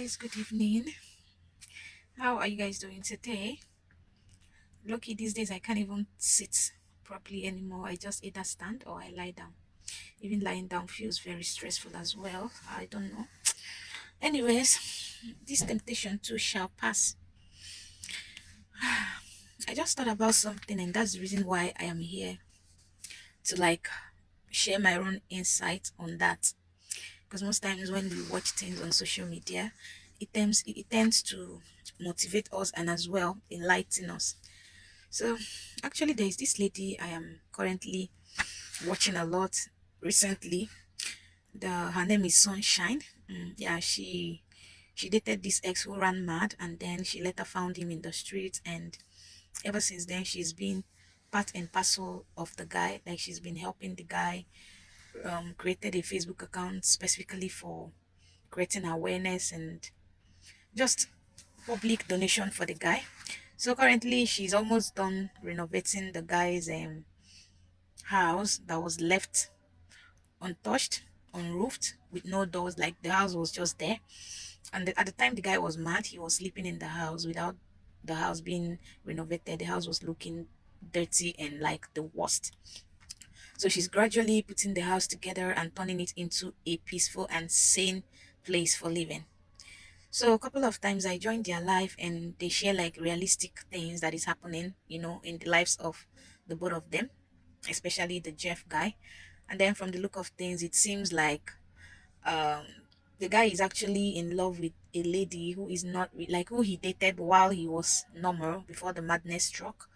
guys, good evening. How are you guys doing today? Lucky these days I can't even sit properly anymore. I just either stand or I lie down. Even lying down feels very stressful as well. I don't know. Anyways, this temptation too shall pass. I just thought about something, and that's the reason why I am here to share my own insight on that. Because most times when we watch things on social media, it tends to motivate us and as well enlighten us. So actually there is this lady I am currently watching a lot recently. Her name is Sunshine. Yeah, she dated this ex who ran mad, and then she later found him in the street, and ever since then she's been part and parcel of the guy. Like, she's been helping the guy, created a Facebook account specifically for creating awareness and just public donation for the guy. So currently she's almost done renovating the guy's house that was left untouched, unroofed, with no doors. Like, the house was just there. And at the time the guy was mad, he was sleeping in the house without the house being renovated. The house was looking dirty and like the worst. So she's gradually putting the house together and turning it into a peaceful and sane place for living. So a couple of times I joined their live, and they share like realistic things that is happening, in the lives of the both of them, especially the Jeff guy. And then from the look of things, it seems like um the guy is actually in love with a lady who is not like who he dated while he was normal before the madness struck.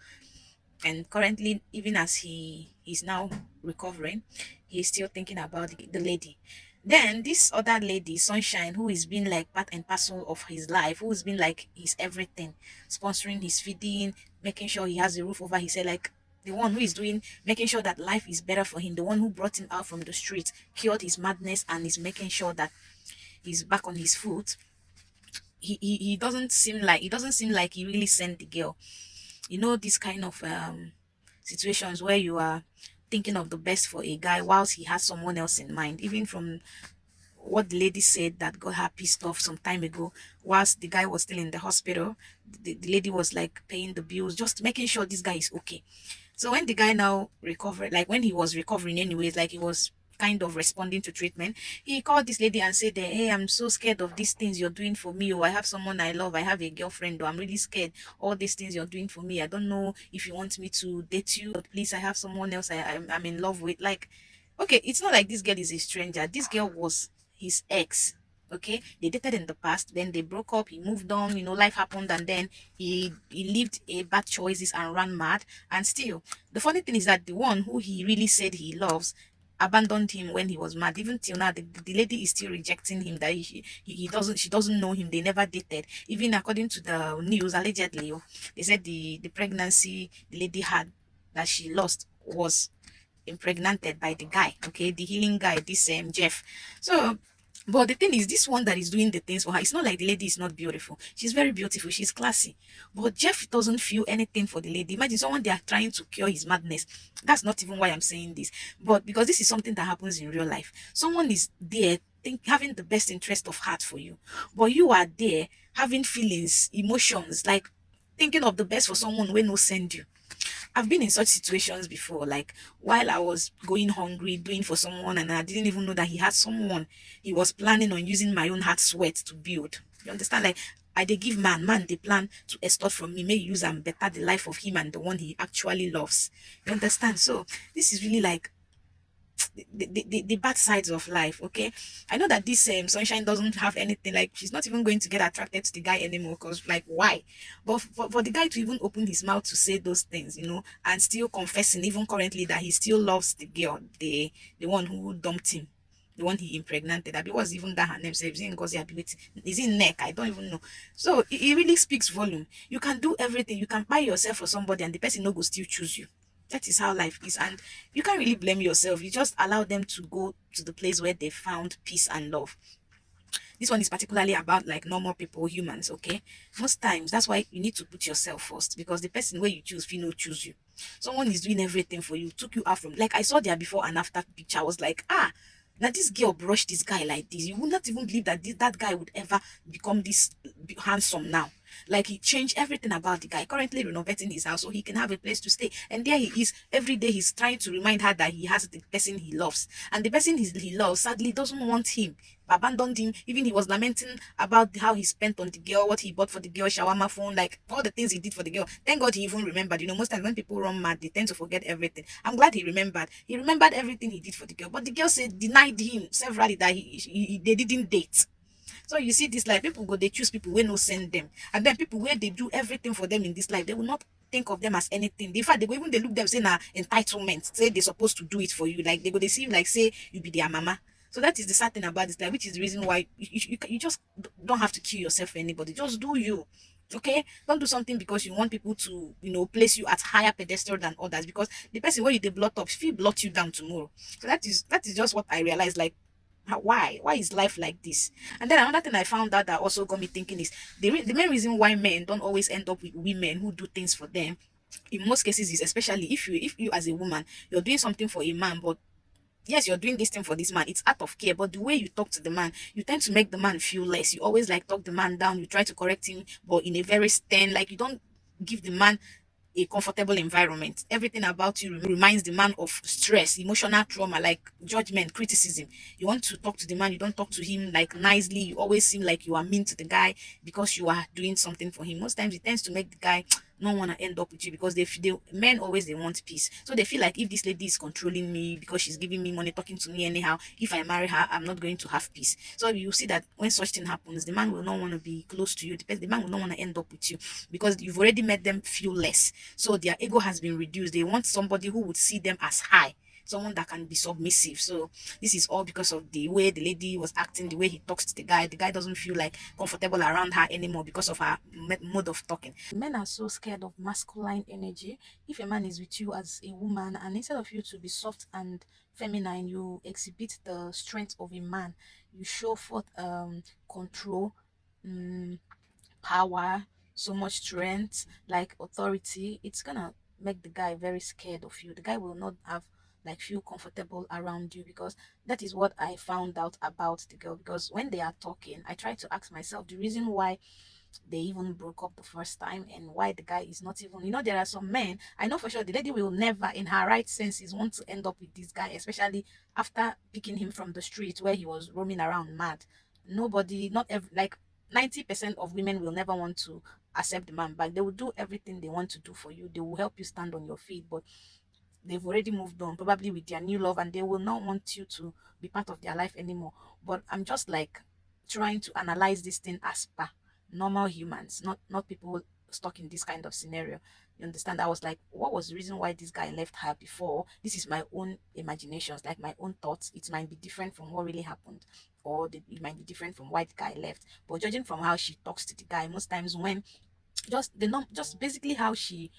And currently, even as he's now recovering, he's still thinking about the lady. Then this other lady, Sunshine, who is been like part and parcel of his life, who's been like his everything, sponsoring his feeding, making sure he has a roof over his head, like the one who is doing, making sure that life is better for him, the one who brought him out from the street, cured his madness, and is making sure that he's back on his foot. He doesn't seem like he really sent the girl. This kind of situations where you are thinking of the best for a guy whilst he has someone else in mind. Even from what the lady said that got her pissed off some time ago, whilst the guy was still in the hospital, the lady was like paying the bills, just making sure this guy is okay. So when the guy now recovered, like when he was recovering anyways, like he was kind of responding to treatment, he called this lady and said that, hey, I'm so scared of these things you're doing for me. Oh, I have someone I love. I have a girlfriend. Oh, I'm really scared. All these things you're doing for me. I don't know if you want me to date you, but please, I have someone else I'm in love with. Like, okay, it's not like this girl is a stranger. This girl was his ex. Okay, they dated in the past, then they broke up, he moved on, life happened, and then he lived a bad choices and ran mad. And still, the funny thing is that the one who he really said he loves abandoned him when he was mad. Even till now, the lady is still rejecting him, that he doesn't she doesn't know him, they never dated. Even according to the news, allegedly, they said the pregnancy the lady had, that she lost, was impregnated by the guy, okay, the healing guy, this Jeff. So, but the thing is, this one that is doing the things for her, it's not like the lady is not beautiful. She's very beautiful, she's classy. But Jeff doesn't feel anything for the lady. Imagine someone they are trying to cure his madness. That's not even why I'm saying this. But because this is something that happens in real life. Someone is there having the best interest of heart for you. But you are there having feelings, emotions, like thinking of the best for someone when no send you. I've been in such situations before, like while I was going hungry, doing for someone, and I didn't even know that he had someone he was planning on using my own hard sweat to build. You understand? Like, I they give man, they plan to extort from me, may use and better the life of him and the one he actually loves. You understand? So this is really like the bad sides of life. Okay, I know that this Sunshine doesn't have anything, like she's not even going to get attracted to the guy anymore, because like, why? But for the guy to even open his mouth to say those things, and still confessing even currently that he still loves the girl, the one who dumped him, the one he impregnated. Abi, what's even that her name? Say, is it Ngozi Abi? Is it Neck? I don't even know. So it really speaks volume. You can do everything. You can buy yourself for somebody, and the person no go still choose you. That is how life is, and you can't really blame yourself. You just allow them to go to the place where they found peace and love. This one is particularly about like normal people, humans. Okay, most times that's why you need to put yourself first, because the person where you choose, if no choose you, someone is doing everything for you, took you out from, like, I saw their before and after picture. I was like, ah, Now this girl brushed this guy like this. You would not even believe that that guy would ever become this handsome now. Like he changed everything about the guy. Currently renovating his house so he can have a place to stay. And there he is. Every day he's trying to remind her that he has the person he loves. And the person he loves sadly doesn't want him. Abandoned him. Even he was lamenting about how he spent on the girl, what he bought for the girl, shawarma phone, like all the things he did for the girl. Thank God he even remembered. You know, most times when people run mad, they tend to forget everything. I'm glad he remembered. He remembered everything he did for the girl. But the girl said denied him severally that they didn't date. So you see this life, people go, they choose people where no send them. And then people where they do everything for them in this life, they will not think of them as anything. In fact, they go even they look them say na entitlement, say they're supposed to do it for you. Like they go, they see you like say you be their mama. So that is the sad thing about this life, which is the reason why you just don't have to kill yourself for anybody. Just do you. Okay, don't do something because you want people to, place you at higher pedestal than others. Because the person where you they blot up, if he blot you down tomorrow. So that is just what I realized. Like why is life like this? And then another thing I found out that also got me thinking is the main reason why men don't always end up with women who do things for them in most cases is, especially if you as a woman, you're doing something for a man, but yes, you're doing this thing for this man, it's out of care, but the way you talk to the man, you tend to make the man feel less. You always like talk the man down, you try to correct him, but in a very stern, like you don't give the man a comfortable environment. Everything about you reminds the man of stress, emotional trauma, like judgment, criticism. You want to talk to the man, you don't talk to him like nicely. You always seem like you are mean to the guy because you are doing something for him. Most times it tends to make the guy not want to end up with you because men always they want peace. So they feel like if this lady is controlling me because she's giving me money, talking to me anyhow, if I marry her, I'm not going to have peace. So you see that when such thing happens, the man will not want to be close to you. The man will not want to end up with you because you've already made them feel less. So their ego has been reduced. They want somebody who would see them as high, someone that can be submissive. So this is all because of the way the lady was acting, the way he talks to the guy. The guy doesn't feel like comfortable around her anymore because of her mode of talking. Men are so scared of masculine energy. If a man is with you as a woman, and instead of you to be soft and feminine, you exhibit the strength of a man. You show forth control, um, power, so much strength, like authority. It's gonna make the guy very scared of you. The guy will not have like feel comfortable around you because that is what I found out about the girl. Because when they are talking, I try to ask myself the reason why they even broke up the first time and why the guy is not even, there are some men, I know for sure the lady will never in her right senses want to end up with this guy, especially after picking him from the street where he was roaming around mad. Nobody, not every, like 90% of women will never want to accept the man back. They will do everything they want to do for you. They will help you stand on your feet, but they've already moved on, probably with their new love, and they will not want you to be part of their life anymore. But I'm just like trying to analyze this thing as per normal humans, not people stuck in this kind of scenario. You understand? I was like, what was the reason why this guy left her before? This is my own imaginations, like my own thoughts. It might be different from what really happened, or it might be different from why the guy left. But judging from how she talks to the guy, most times when just basically how she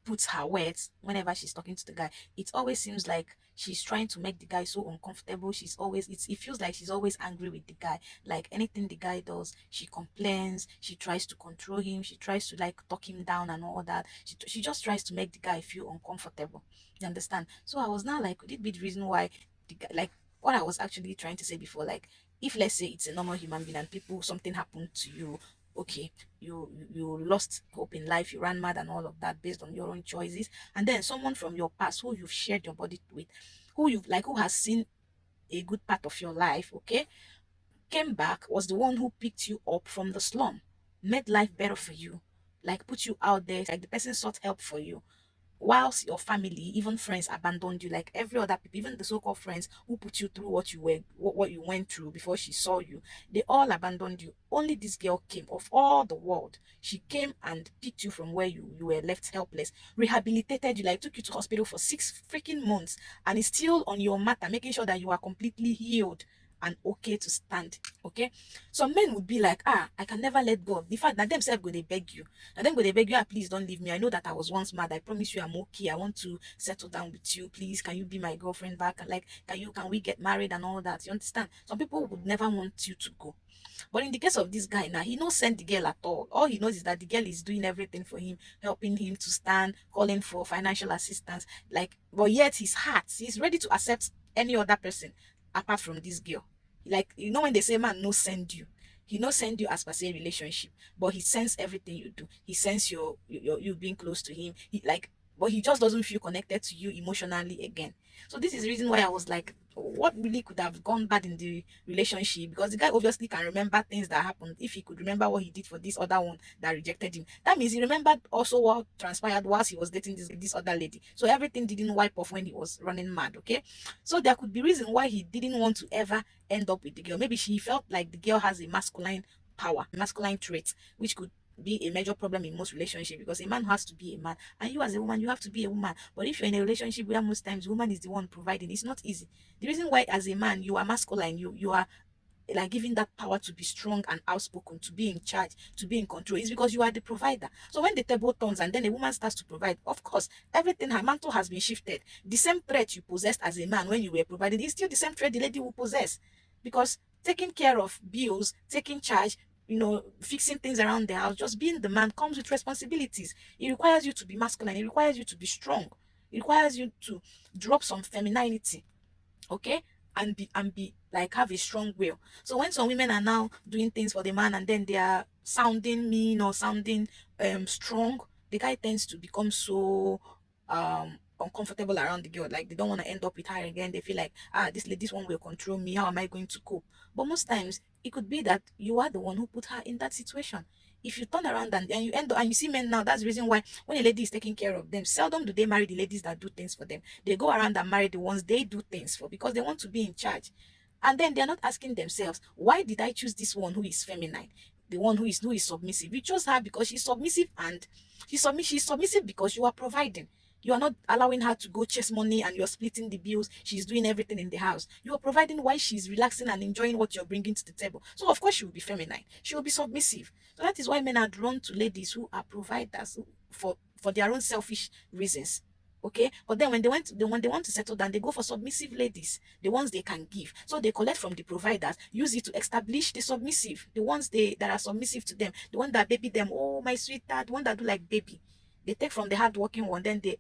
puts her words whenever she's talking to the guy, it always seems like she's trying to make the guy so uncomfortable. It feels like she's always angry with the guy. Like anything the guy does, she complains, she tries to control him, she tries to like talk him down and all that. She just tries to make the guy feel uncomfortable. You understand? So I was now like, could it be the reason why the guy, like what I was actually trying to say before, like if let's say it's a normal human being and people something happened to you, okay, you lost hope in life, you ran mad and all of that based on your own choices, and then someone from your past who you've shared your body with, who has seen a good part of your life, okay, came back, was the one who picked you up from the slum, made life better for you, like put you out there, like the person sought help for you, whilst your family, even friends, abandoned you. Like every other people, even the so-called friends who put you through what you went through before she saw you, they all abandoned you. Only this girl came, of all the world, she came and picked you from where you were left helpless, rehabilitated you, like took you to hospital for 6 freaking months, and is still on your matter, making sure that you are completely healed and okay to stand. Okay, some men would be like, I can never let go. In fact, that themselves go they beg you, and then go they beg you, please don't leave me. I know that I was once mad. I promise you I'm okay. I want to settle down with you. Please, can you be my girlfriend back? And like, can we get married and all that? You understand? Some people would never want you to go. But in the case of this guy now, he not send the girl at all. All he knows is that the girl is doing everything for him, helping him to stand, calling for financial assistance. Like, but yet his heart, he's ready to accept any other person. apart from this girl. Like, when they say man no send you, he no send you as per se relationship, but he sends everything you do. He sends you being close to him. He like, but he just doesn't feel connected to you emotionally again. So this is the reason why I was like, what really could have gone bad in the relationship? Because the guy obviously can remember things that happened. If he could remember what he did for this other one that rejected him, that means he remembered also what transpired whilst he was dating this other lady. So everything didn't wipe off when he was running mad. Okay, so there could be reason why he didn't want to ever end up with the girl. Maybe she felt like the girl has a masculine power, masculine trait, which could be a major problem in most relationships, because a man has to be a man and you as a woman you have to be a woman. But if you're in a relationship where most times woman is the one providing, it's not easy. The reason why as a man you are masculine, you are like giving that power to be strong and outspoken, to be in charge, to be in control, is because you are the provider. So when the table turns and then a woman starts to provide, of course, everything, her mantle has been shifted. The same threat you possessed as a man when you were providing is still the same threat the lady will possess, because taking care of bills, taking charge, fixing things around the house, just being the man comes with responsibilities. It requires you to be masculine. It requires you to be strong. It requires you to drop some femininity, okay, and be like have a strong will. So when some women are now doing things for the man and then they are sounding mean or sounding strong, the guy tends to become so uncomfortable around the girl. Like they don't want to end up with her again. They feel like, this one will control me. How am I going to cope? But most times it could be that you are the one who put her in that situation. If you turn around and you end up, and you see men now, that's the reason why when a lady is taking care of them, seldom do they marry the ladies that do things for them. They go around and marry the ones they do things for, because they want to be in charge. And then they're not asking themselves, why did I choose this one who is feminine? The one who is submissive. You chose her because she's submissive, and she's submissive because you are providing. You are not allowing her to go chase money and you're splitting the bills. She's doing everything in the house. You are providing while she's relaxing and enjoying what you're bringing to the table. So, of course, she will be feminine. She will be submissive. So, that is why men are drawn to ladies who are providers for their own selfish reasons. Okay, but then when they want to settle down, they go for submissive ladies, the ones they can give. So they collect from the providers, use it to establish the submissive, the ones that are submissive to them, the one that baby them. Oh, my sweetheart, the one that do like baby. They take from the hardworking one, then they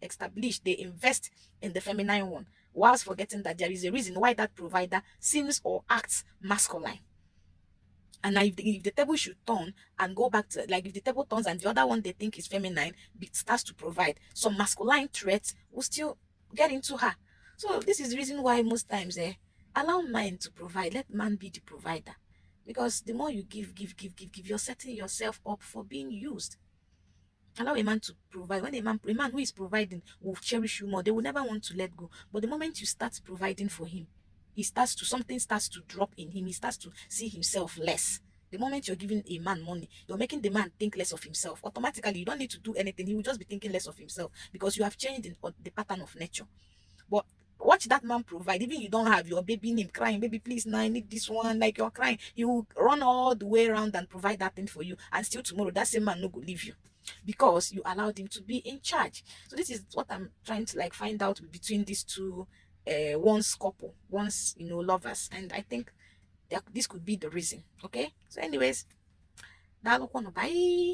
invest in the feminine one, whilst forgetting that there is a reason why that provider seems or acts masculine. And now if the table should turn and go back to, like, if the table turns and the other one they think is feminine starts to provide, some masculine traits will still get into her. So this is the reason why most times allow men to provide. Let man be the provider. Because the more you give, you're setting yourself up for being used. Allow a man to provide. When a man who is providing will cherish you more, they will never want to let go. But the moment you start providing for him, something starts to drop in him. He starts to see himself less. The moment you're giving a man money, you're making the man think less of himself. Automatically, you don't need to do anything. He will just be thinking less of himself, because you have changed the pattern of nature. But watch that man provide. Even you don't have, your baby name crying, baby, please, now I need this one. Like you're crying, he will run all the way around and provide that thing for you. And still tomorrow, that same man no go leave you, because you allowed him to be in charge. So this is what I'm trying to like find out between these two, once couple, once lovers, and I think that this could be the reason. Okay. So, anyways, that look on. Bye.